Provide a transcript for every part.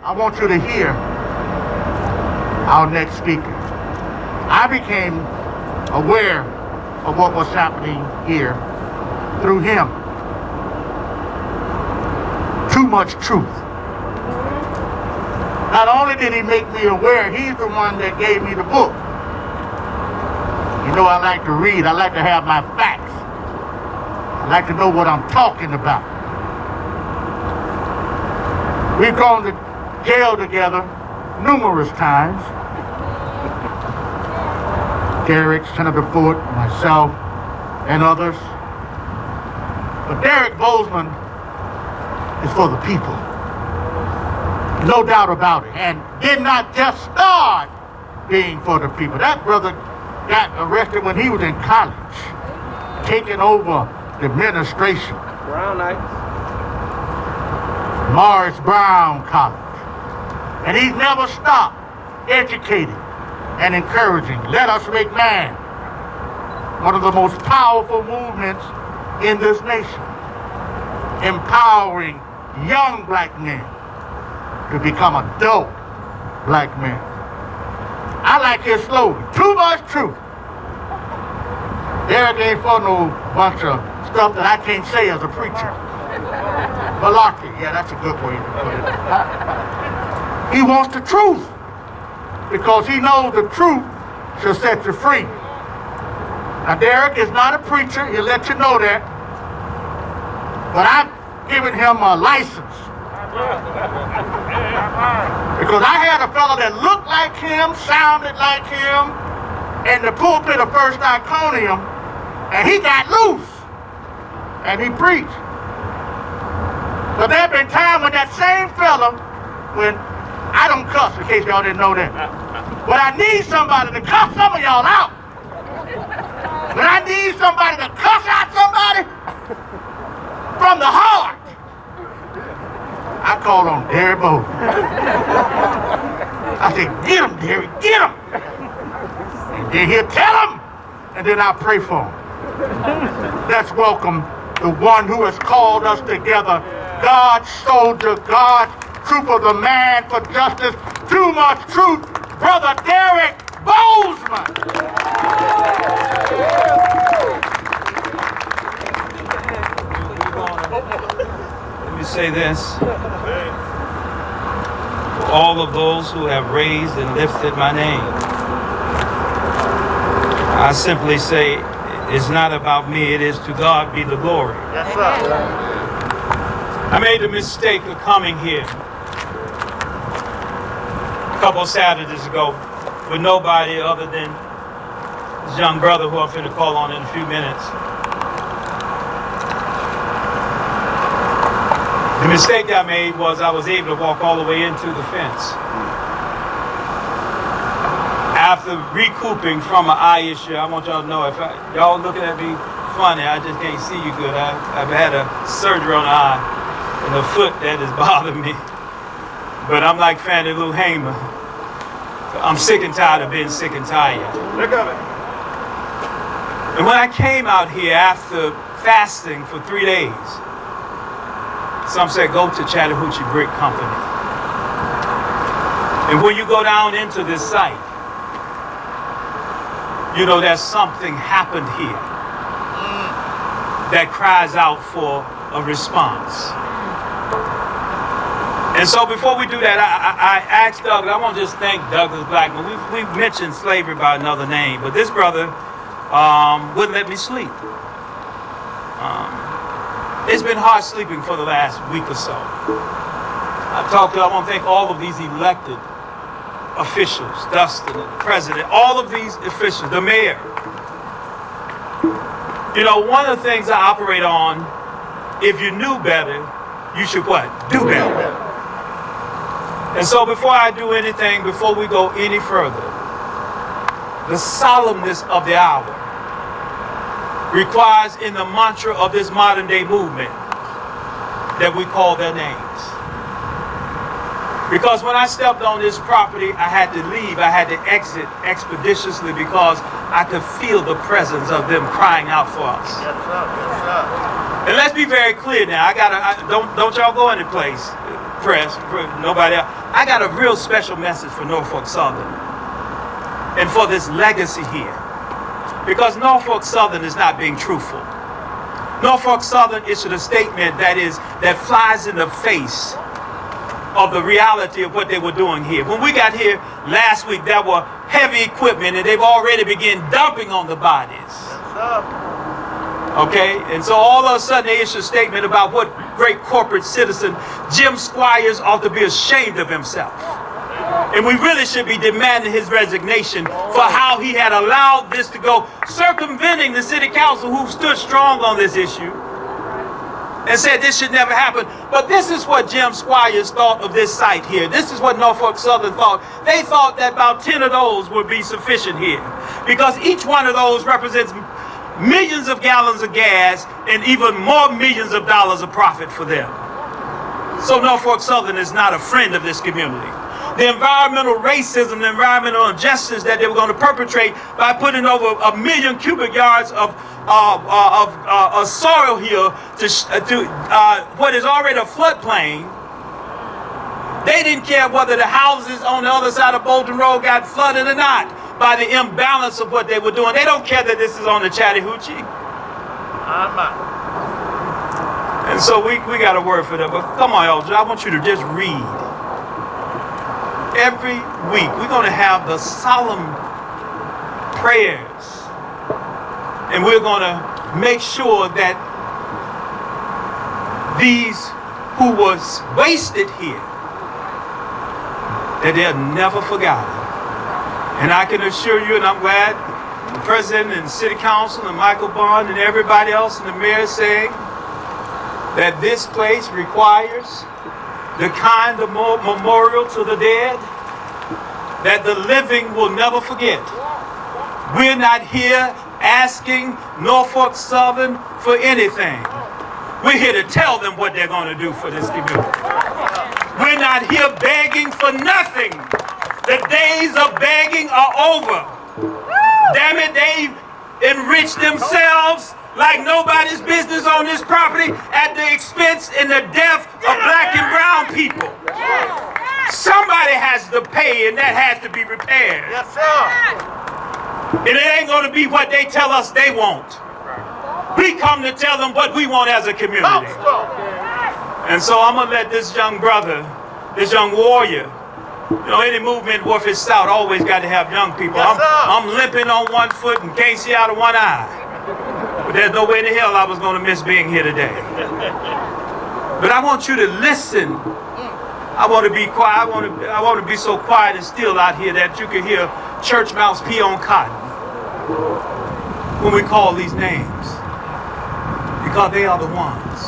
I want you to hear our next speaker. I became aware of what was happening here through him. Too much truth. Not only did he make me aware, he's the one that gave me the book. You know, I like to read. I like to have my facts. I like to know what I'm talking about. We've gone to jail together numerous times. Derek, Senator Ford, myself, and others. But Derek Bozeman is for the people. No doubt about it. And did not just start being for the people. That brother got arrested when he was in college, taking over the administration. Brown Knights. Morris Brown College. And he's never stopped educating and encouraging. Let us make man. One of the most powerful movements in this nation. Empowering young black men to become adult black men. I like his slogan, too much truth. Derek ain't for no bunch of stuff that I can't say as a preacher. Malarkey, yeah, that's a good way to put it. He wants the truth because he knows the truth shall set you free. Now, Derek is not a preacher, he'll let you know that. But I've given him a license. Because I had a fellow that looked like him, sounded like him, in the pulpit of First Iconium, and he got loose, and he preached. But there have been times when that same fella, when I don't cuss, in case y'all didn't know that, but I need somebody to cuss some of y'all out. When I need somebody to cuss out somebody from the heart, I called on Derek Bozeman. I said, get him, Derek, get him. And then he'll tell him, and then I'll pray for him. Let's welcome the one who has called us together, God's soldier, God's trooper, the man for justice, too much truth, Brother Derek Bozeman. Let me say this. For all of those who have raised and lifted my name, I simply say it's not about me, it is to God be the glory. Yes, sir. I made the mistake of coming here a couple of Saturdays ago with nobody other than this young brother who I'm going to call on in a few minutes. The mistake I made was I was able to walk all the way into the fence. After recouping from an eye issue, I want y'all to know, if y'all looking at me funny, I just can't see you good. I've had a surgery on the eye and the foot that is bothering me. But I'm like Fannie Lou Hamer. I'm sick and tired of being sick and tired. Look at it. And when I came out here after fasting for 3 days, some said, go to Chattahoochee Brick Company. And when you go down into this site, you know that something happened here that cries out for a response. And so before we do that, I asked Doug, I want to just thank Douglas Blackman. We've mentioned slavery by another name, but this brother wouldn't let me sleep. It's been hard sleeping for the last week or so. I want to thank all of these elected officials, Dustin, the president, all of these officials, the mayor. You know, one of the things I operate on, if you knew better, you should what? Do better. And so before I do anything, before we go any further, the solemnness of the hour requires in the mantra of this modern day movement that we call their names. Because when I stepped on this property, I had to leave, I had to exit expeditiously because I could feel the presence of them crying out for us. Yes, sir. Yes, sir. And let's be very clear now, don't y'all go into place, press, nobody else. I got a real special message for Norfolk Southern and for this legacy here. Because Norfolk Southern is not being truthful. Norfolk Southern issued a statement that flies in the face of the reality of what they were doing here. When we got here last week, there were heavy equipment and they've already begun dumping on the bodies. Okay, and so all of a sudden they issue a statement about what great corporate citizen Jim Squires ought to be ashamed of himself. And we really should be demanding his resignation for how he had allowed this to go, circumventing the city council who stood strong on this issue and said this should never happen. But this is what Jim Squires thought of this site here. This is what Norfolk Southern thought. They thought that about 10 of those would be sufficient here because each one of those represents millions of gallons of gas and even more millions of dollars of profit for them. So Norfolk Southern is not a friend of this community. The environmental racism, the environmental injustice that they were going to perpetrate by putting over 1 million cubic yards of soil here to what is already a floodplain. They didn't care whether the houses on the other side of Bolton Road got flooded or not by the imbalance of what they were doing. They don't care that this is on the Chattahoochee. And so we got a word for that. But come on, Elder, I want you to just read. Every week we're going to have the solemn prayers. And we're going to make sure that these who was wasted here, that they're never forgotten. And I can assure you, and I'm glad the President and City Council and Michael Bond and everybody else and the mayor saying that this place requires the kind of memorial to the dead that the living will never forget. We're not here asking Norfolk Southern for anything. We're here to tell them what they're going to do for this community. We're not here begging for nothing. The days of begging are over. Damn it, they've enriched themselves like nobody's business on this property at the expense and the death of black and brown people. Somebody has to pay, and that has to be repaired. Yes, sir. And it ain't going to be what they tell us they want. We come to tell them what we want as a community. And so I'm going to let this young brother, this young warrior, you know, any movement worth its salt always got to have young people. Yes, I'm limping on one foot and can't see out of one eye. But there's no way in the hell I was going to miss being here today. But I want you to listen. I want to be quiet. I want to be so quiet and still out here that you can hear church mouse pee on cotton when we call these names. Because they are the ones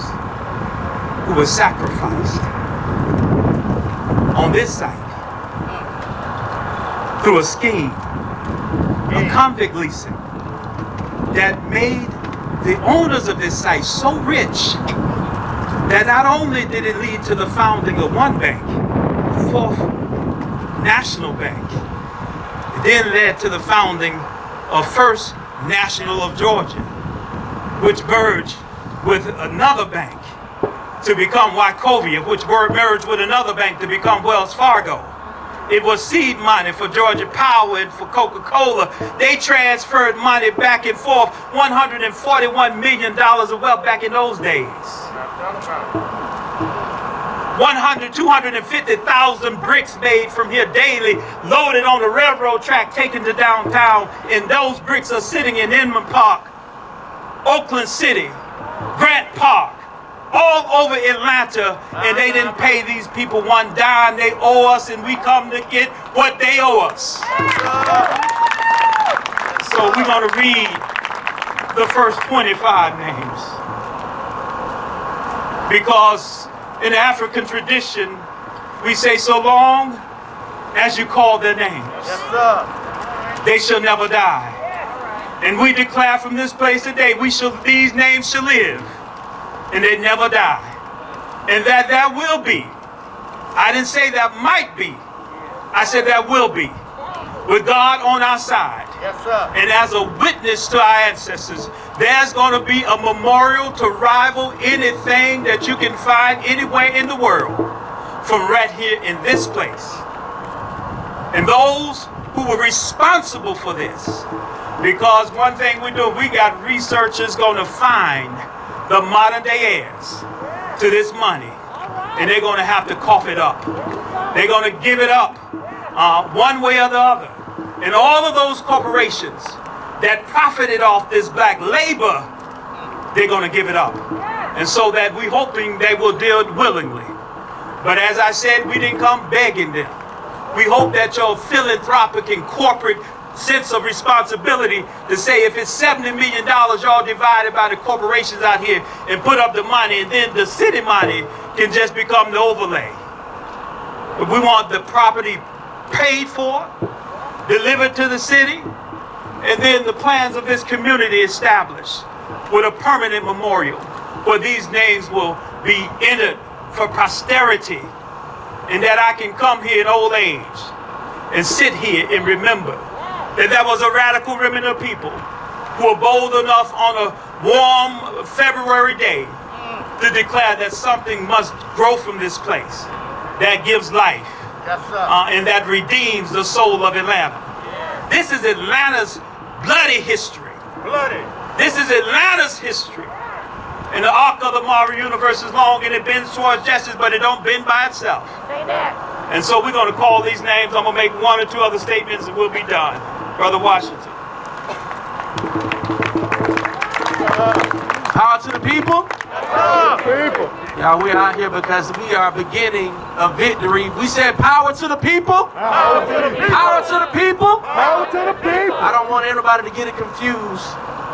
who were sacrificed on this site through a scheme of convict leasing that made the owners of this site so rich that not only did it lead to the founding of one bank, Fourth National Bank, it then led to the founding of First National of Georgia, which merged with another bank to become Wachovia, which merged with another bank to become Wells Fargo. It was seed money for Georgia Power and for Coca-Cola. They transferred money back and forth, $141 million of wealth back in those days. 250,000 bricks made from here daily, loaded on the railroad track, taken to downtown, and those bricks are sitting in Inman Park, Oakland City, Grant Park, all over Atlanta, and they didn't pay these people one dime. They owe us, and we come to get what they owe us. So we're going to read the first 25 names. Because in the African tradition, we say, so long as you call their names, Yes, sir. they shall never die. And we declare from this place today, these names shall live, and they never die. And that there will be. I didn't say that might be. I said that will be. With God on our side. Yes, sir. And as a witness to our ancestors, there's going to be a memorial to rival anything that you can find anywhere in the world from right here in this place. And those who were responsible for this, because one thing we do, we got researchers going to find the modern day heirs to this money, and they're going to have to cough it up. They're going to give it up one way or the other. And all of those corporations that profited off this black labor, they're going to give it up. And so that we're hoping they will do it willingly. But as I said, we didn't come begging them. We hope that your philanthropic and corporate sense of responsibility to say if it's $70 million y'all divided by the corporations out here and put up the money, and then the city money can just become the overlay. But we want the property paid for, delivered to the city, and then the plans of this community established with a permanent memorial where these names will be entered for posterity, and that I can come here in old age and sit here and remember that there was a radical remnant of people who were bold enough on a warm February day to declare that something must grow from this place that gives life. Yes, sir. And that redeems the soul of Atlanta. This is Atlanta's bloody history. Bloody. This is Atlanta's history. And the arc of the Marvel universe is long, and it bends towards justice, but it don't bend by itself. Say that. And so we're going to call these names. I'm going to make one or two other statements, and we'll be done. Brother Washington. Power to the people. People. Y'all, we're out here because we are beginning a victory. We said power to the people. Power to the people. Power to the people. Power to the people. I don't want everybody to get it confused.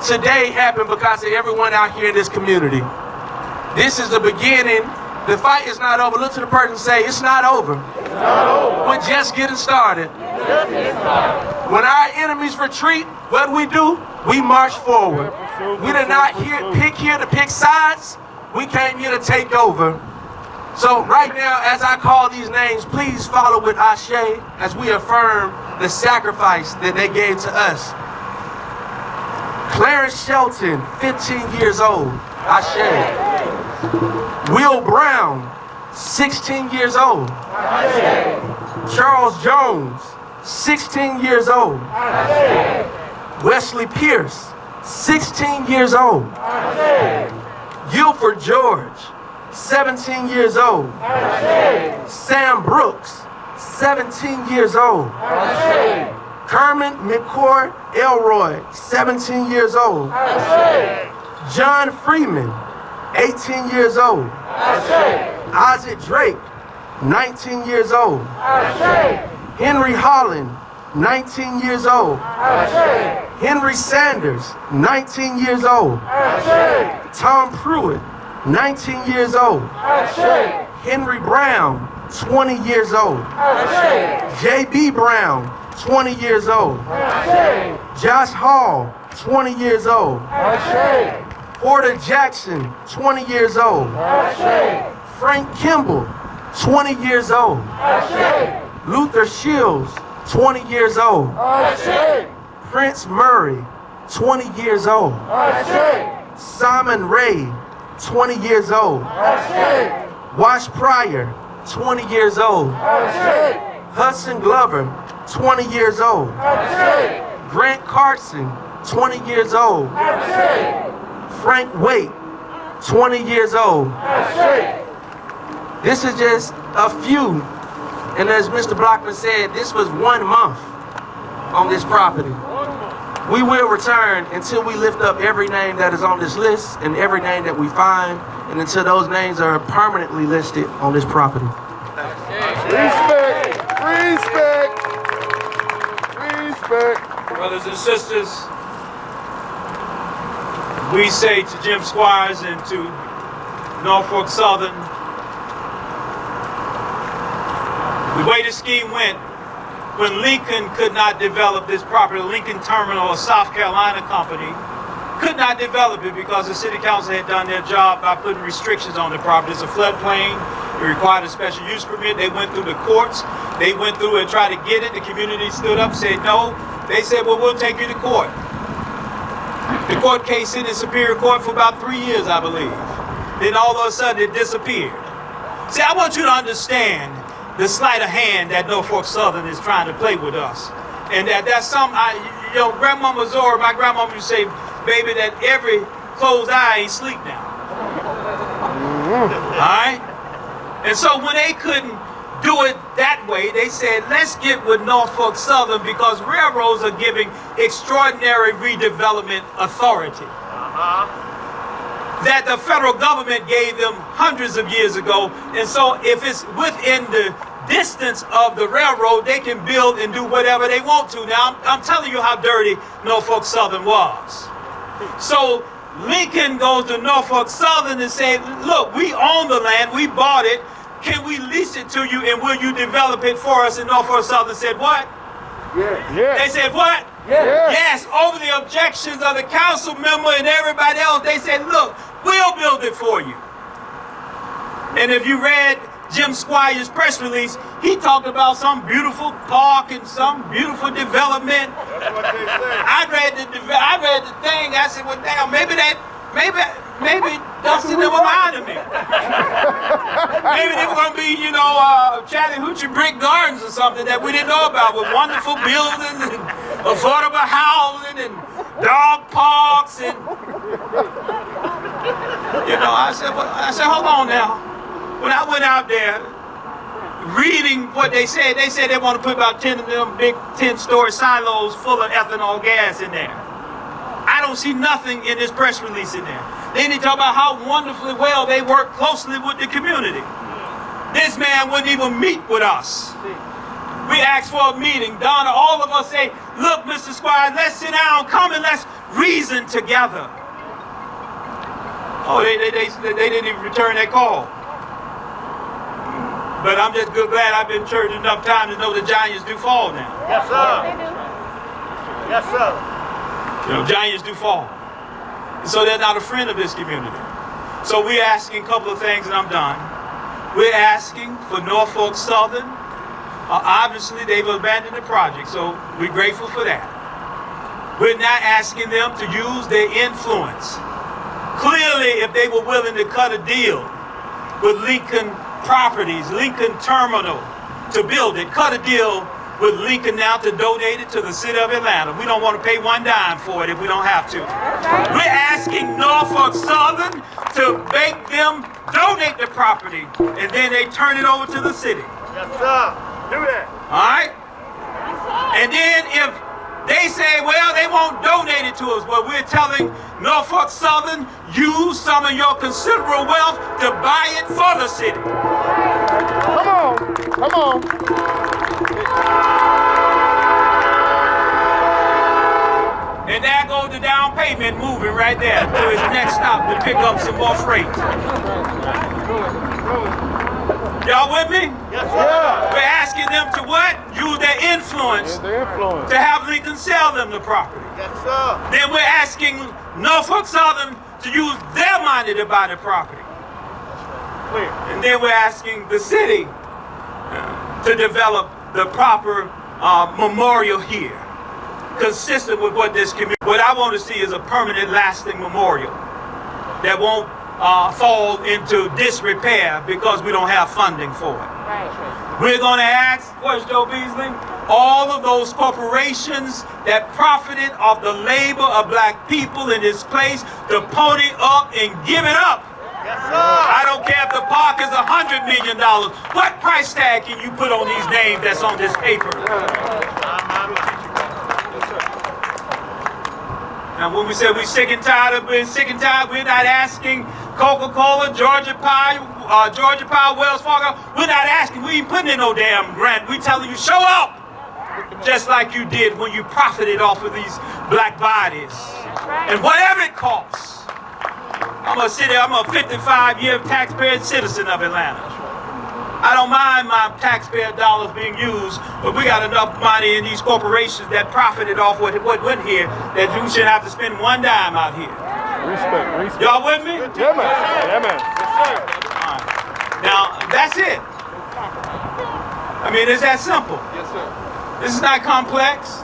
Today happened because of everyone out here in this community. This is the beginning. The fight is not over. Look to the person and say, it's not over. It's not over. We're just getting started. Just get started. When our enemies retreat, what do? We march forward. We did not pick here to pick sides. We came here to take over. So right now, as I call these names, please follow with Ashe as we affirm the sacrifice that they gave to us. Clarence Shelton, 15 years old, Ashe. Will Brown, 16 years old. Ashe. Charles Jones, 16 years old. Ashe. Wesley Pierce, 16 years old. Ashe. Guilford George, 17 years old. Ashe. Sam Brooks, 17 years old. Ashe. Kermit McCoy Elroy, 17 years old. Ashe. John Freeman, 18 years old. Ashe. Isaac Drake, 19 years old. Ashe. Henry Holland, 19 years old. Ashe. Henry Sanders, 19 years old. Ashe. Tom Pruitt, 19 years old. Ashe. Henry Brown, 20 years old. Ashe. J.B. Brown, 20 years old. Ashe. Josh Hall, 20 years old. Ashe. Porter Jackson, 20 years old. Ashe. Frank Kimball, 20 years old. Ashe. Luther Shields, 20 years old. Ashe. Prince Murray, 20 years old. Ashe. Simon Ray, 20 years old. Ashe. Wash Pryor, 20 years old. Ashe. Hudson Glover, 20 years old. Ashe. Grant Carson, 20 years old. Ashe. Frank Waite, 20 years old. Ashe. This is just a few. And as Mr. Blockman said, this was 1 month on this property. We will return until we lift up every name that is on this list and every name that we find, and until those names are permanently listed on this property. Respect. Respect. Respect. Brothers and sisters, we say to Jim Squires and to Norfolk Southern, the way the scheme went, when Lincoln could not develop this property, Lincoln Terminal, a South Carolina company, could not develop it because the city council had done their job by putting restrictions on the property. It's a floodplain. It required a special use permit. They went through the courts. They went through and tried to get it. The community stood up, said no. They said, well, we'll take you to court. The court case sit in Superior Court for about 3 years, I believe. Then all of a sudden it disappeared. See, I want you to understand the sleight of hand that Norfolk Southern is trying to play with us. And that's something, Grandmama Zora, my grandmama used to say, baby, that every closed eye ain't sleep now. All right? And so when they couldn't do it that way, they said, let's get with Norfolk Southern because railroads are giving extraordinary redevelopment authority that the federal government gave them hundreds of years ago. And so if it's within the distance of the railroad, they can build and do whatever they want to. Now, I'm telling you how dirty Norfolk Southern was. So Lincoln goes to Norfolk Southern and says, look, we own the land, we bought it, can we lease it to you and will you develop it for us? And Norfolk Southern said, what? Yes. They said, what? Yes. Over the objections of the council member and everybody else, they said, look, we'll build it for you. And if you read Jim Squire's press release, he talked about some beautiful park and some beautiful development. That's what they said. I read the thing. I said, well, damn, maybe Dustin never lied to me. Maybe they were going to be, Chattahoochee Brick Gardens or something that we didn't know about with wonderful buildings and affordable housing and dog parks and, I said, hold on now. When I went out there, reading what they said they want to put about 10 of them big 10-story silos full of ethanol gas in there. I don't see nothing in this press release in there. Then they talk about how wonderfully well they work closely with the community. This man wouldn't even meet with us. We asked for a meeting. Donna, all of us say, look, Mr. Squire, let's sit down, come and let's reason together. Oh, they didn't even return that call. But I'm just glad I've been in church enough time to know the giants do fall now. Yes, sir. Yes, sir. Giants do fall. And so they're not a friend of this community. So we're asking a couple of things and I'm done. We're asking for Norfolk Southern. Obviously, they've abandoned the project, so we're grateful for that. We're not asking them to use their influence. Clearly, if they were willing to cut a deal with Lincoln Properties, Lincoln Terminal, to build it, cut a deal with Lincoln now to donate it to the city of Atlanta. We don't want to pay one dime for it if we don't have to. We're asking Norfolk Southern to make them donate the property and then they turn it over to the city. Yes, sir. Do that. All right? And then if they say, well, they won't donate it to us, well, we're telling Norfolk Southern, use some of your considerable wealth to buy it for the city. Come on. Come on. And there goes the down payment moving right there to his next stop to pick up some more freight. Y'all with me? Yes, sir. We're asking them to what? Use their influence to have Lincoln sell them the property. Yes, sir. Then we're asking Norfolk Southern to use their money to buy the property. Clear. And then we're asking the city to develop the proper memorial here, consistent with what this community. What I want to see is a permanent, lasting memorial that won't fall into disrepair because we don't have funding for it. Right. We're going to ask, what's Joe Beasley? All of those corporations that profited off the labor of black people in this place to pony up and give it up. Yes, sir. I don't care if the park is $100 million. What price tag can you put on these names that's on this paper? Now, when we say we're sick and tired of being sick and tired, we're not asking Coca-Cola, Georgia Power, Wells Fargo. We're not asking. We ain't putting in no damn grant. We telling you, show up, just like you did when you profited off of these black bodies, and whatever it costs. I'm a 55-year taxpayer citizen of Atlanta. I don't mind my taxpayer dollars being used, but we got enough money in these corporations that profited off what went here that you shouldn't have to spend one dime out here. Respect. Y'all with me? Yeah, man. Yeah, man. Yes, sir. All right. Now, that's it. I mean, it's that simple. Yes, sir. This is not complex,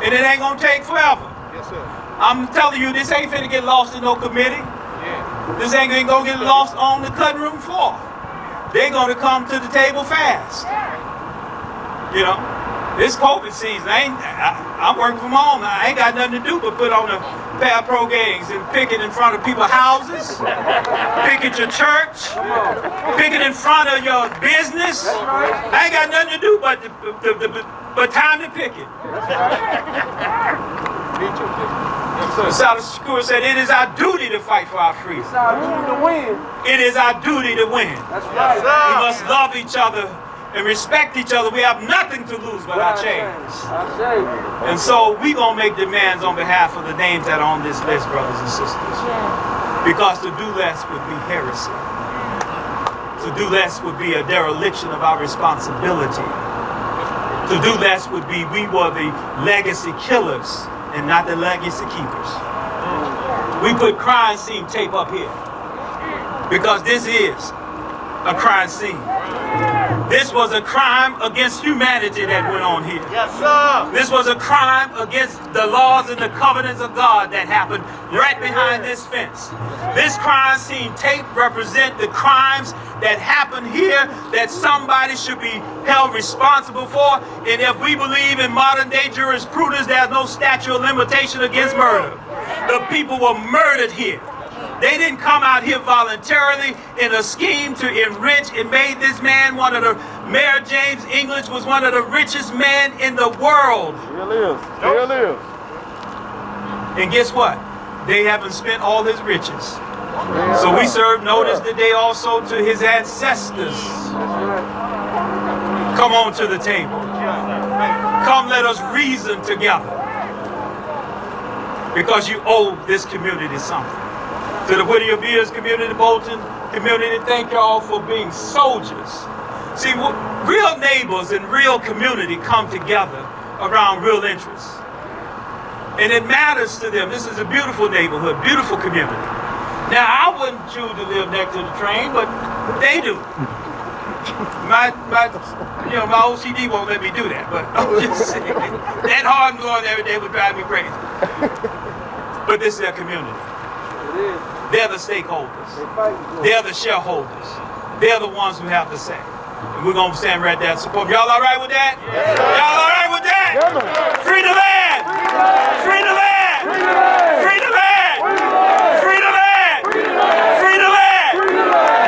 and it ain't gonna take forever. Yes, sir. I'm telling you, this ain't finna get lost in no committee. Yeah. This ain't gonna get lost on the cutting room floor. they're going to come to the table fast. You know, this COVID season, I'm working from home. I ain't got nothing to do but put on a pair of pro games and picket in front of people's houses, picket your church, picket in front of your business. I ain't got nothing to do but time to picket. South School said it is our duty to fight for our freedom. It's our duty to win. It is our duty to win. That's right. We must love each other and respect each other. We have nothing to lose but our chains. And so we're going to make demands on behalf of the names that are on this list, brothers and sisters. Because to do less would be heresy. To do less would be a dereliction of our responsibility. To do less would be we were the legacy killers and not the legacy keepers. We put crime scene tape up here because this is a crime scene. This was a crime against humanity that went on here. Yes, sir. This was a crime against the laws and the covenants of God that happened right behind this fence. This crime scene tape represent the crimes that happened here that somebody should be held responsible for. And if we believe in modern day jurisprudence, there's no statute of limitation against murder. The people were murdered here. They didn't come out here voluntarily in a scheme to enrich. It made this man one of the, Mayor James English was one of the richest men in the world. Still is. And guess what? They haven't spent all his riches. So we serve notice today also to his ancestors. Come on to the table. Come, let us reason together. Because you owe this community something. To the Whittier Beers community, Bolton community, thank y'all for being soldiers. See, real neighbors and real community come together around real interests. And it matters to them. This is a beautiful neighborhood, beautiful community. Now, I wouldn't choose to live next to the train, but they do. My OCD won't let me do that, but I'm just saying, that hard and going every day would drive me crazy. But this is their community. They're the stakeholders. They're the shareholders. They're the ones who have the say. And we're going to stand right there and support. Y'all all right with that? Yes, Y'all all right with that? Yes, Free the land! Free the land! Free the land! Free the land! Free the land!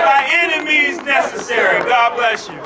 By any means necessary. God bless you.